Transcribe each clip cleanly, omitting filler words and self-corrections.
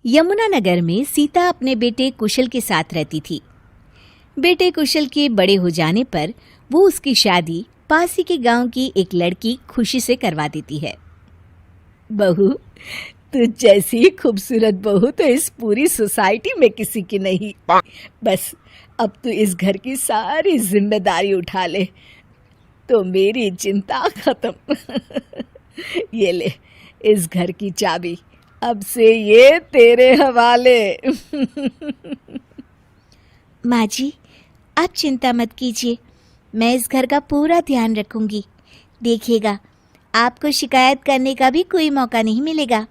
यमुनानगर में सीता अपने बेटे कुशल के साथ रहती थी। बेटे कुशल के बड़े हो जाने पर वो उसकी शादी पास ही के गांव की एक लड़की खुशी से करवा देती है। बहू, तू जैसी खूबसूरत बहू तो इस पूरी सोसाइटी में किसी की नहीं। बस अब तू इस घर की सारी जिम्मेदारी उठा ले तो मेरी चिंता खत्म। ये ले इस घर की चाबी, अब से ये तेरे हवाले। माँ जी, आप चिंता मत कीजिए, मैं इस घर का पूरा ध्यान रखूंगी। देखिएगा, आपको शिकायत करने का भी कोई मौका नहीं मिलेगा।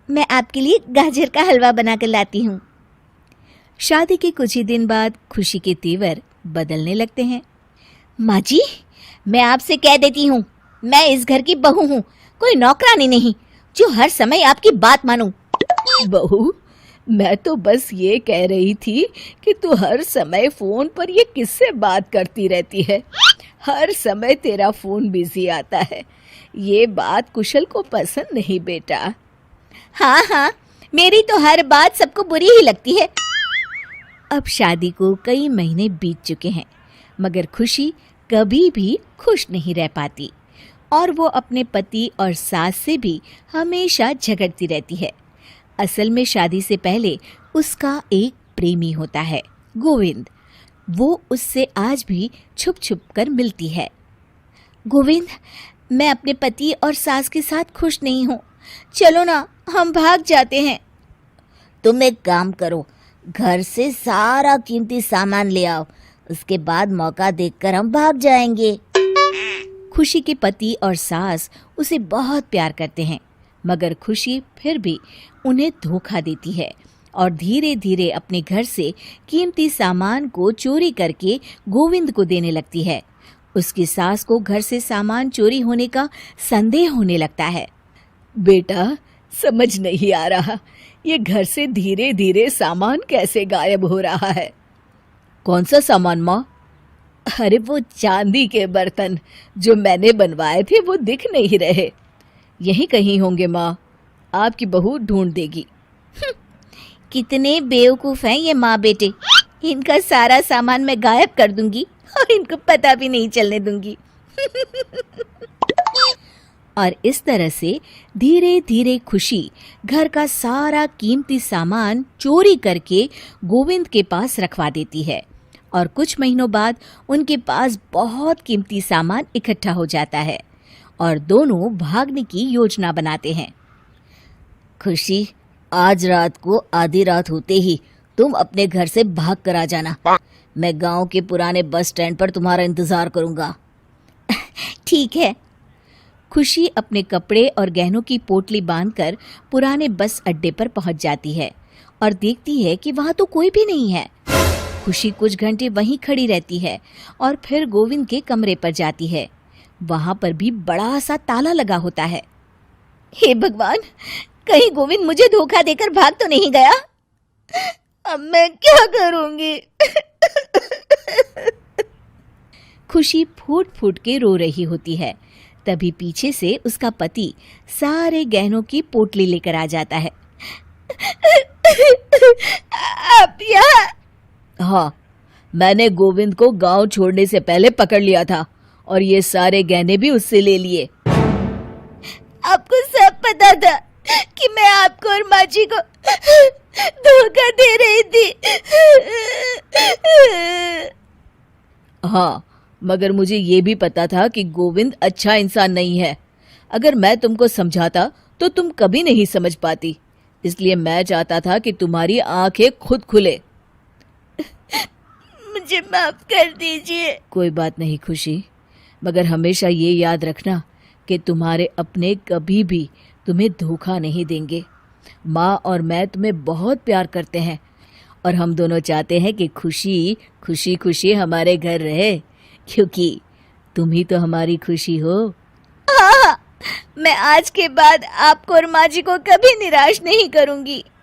मैं आपके लिए गाजर का हलवा बनाकर लाती हूँ। शादी के कुछ ही दिन बाद खुशी के तेवर बदलने लगते हैं। माँ जी, मैं आपसे कह देती हूँ, मैं इस घर की बहू हूँ, कोई नौकरानी नहीं जो हर समय आपकी बात मानूं। बहू, मैं तो बस ये कह रही थी कि तू हर समय फोन पर ये किससे बात करती रहती है। हर समय तेरा फोन बिजी आता है। ये बात कुशल को पसंद नहीं बेटा। हाँ हाँ, मेरी तो हर बात सबको बुरी ही लगती है। अब शादी को कई महीने बीत चुके हैं, मगर खुशी कभी भी खुश नहीं रह पाती और वो अपने पति और सास से भी हमेशा झगड़ती रहती है। असल में शादी से पहले उसका एक प्रेमी होता है, गोविंद। वो उससे आज भी छुप छुप कर मिलती है। गोविंद, मैं अपने पति और सास के साथ खुश नहीं हूँ, चलो ना हम भाग जाते हैं। तुम एक काम करो, घर से सारा कीमती सामान ले आओ, उसके बाद मौका देखकर हम भाग जाएंगे। खुशी के पति और सास उसे बहुत प्यार करते हैं, मगर खुशी फिर भी उन्हें धोखा देती है और धीरे धीरे अपने घर से कीमती सामान को चोरी करके गोविंद को देने लगती है। उसकी सास को घर से सामान चोरी होने का संदेह होने लगता है। बेटा, समझ नहीं आ रहा, ये घर से धीरे धीरे सामान कैसे गायब हो रहा है। कौन सा सामान माँ? अरे वो चांदी के बर्तन जो मैंने बनवाए थे वो दिख नहीं रहे। यहीं कहीं होंगे माँ, आपकी बहू ढूंढ देगी। कितने बेवकूफ हैं ये माँ बेटे, इनका सारा सामान मैं गायब कर दूंगी और इनको पता भी नहीं चलने दूंगी। और इस तरह से धीरे धीरे खुशी घर का सारा कीमती सामान चोरी करके गोविंद के पास रखवा देती है और कुछ महीनों बाद उनके पास बहुत कीमती सामान इकट्ठा हो जाता है और दोनों भागने की योजना बनाते हैं। खुशी, आज रात को आधी रात होते ही तुम अपने घर से भाग कर आ जाना। मैं गांव के पुराने बस स्टैंड पर तुम्हारा इंतजार करूंगा। ठीक है। खुशी अपने कपड़े और गहनों की पोटली बांधकर पुराने बस अड्डे पर पहुंच जाती है और देखती है कि वहां तो कोई भी नहीं है। खुशी कुछ घंटे वहीं खड़ी रहती है और फिर गोविंद के कमरे पर जाती है। वहां पर भी बड़ा सा ताला लगा होता है। हे भगवान, कहीं गोविंद मुझे धोखा देकर भाग तो नहीं गया? अब मैं क्या करूंगी? खुशी फूट फूट के रो रही होती है। तभी पीछे से उसका पति सारे गहनों की पोटली लेकर आ जाता है। आप यहाँ? हाँ, मैंने गोविंद को गांव छोड़ने से पहले पकड़ लिया था और ये सारे गहने भी उससे ले लिए। आपको सब पता था कि मैं आपको और माँ जी को धोखा दे रही थी? हाँ, मगर मुझे ये भी पता था कि गोविंद अच्छा इंसान नहीं है। अगर मैं तुमको समझाता तो तुम कभी नहीं समझ पाती, इसलिए मैं चाहता था कि तुम्हारी आंखें खुद खुले। मुझे माफ कर दीजिए। कोई बात नहीं खुशी, मगर हमेशा ये याद रखना कि तुम्हारे अपने कभी भी तुम्हें धोखा नहीं देंगे। माँ और मैं तुम्हें बहुत प्यार करते हैं और हम दोनों चाहते हैं कि खुशी खुशी खुशी हमारे घर रहे, क्योंकि तुम ही तो हमारी खुशी हो। हाँ, मैं आज के बाद आपको और माँ जी को कभी निराश नहीं करूंगी।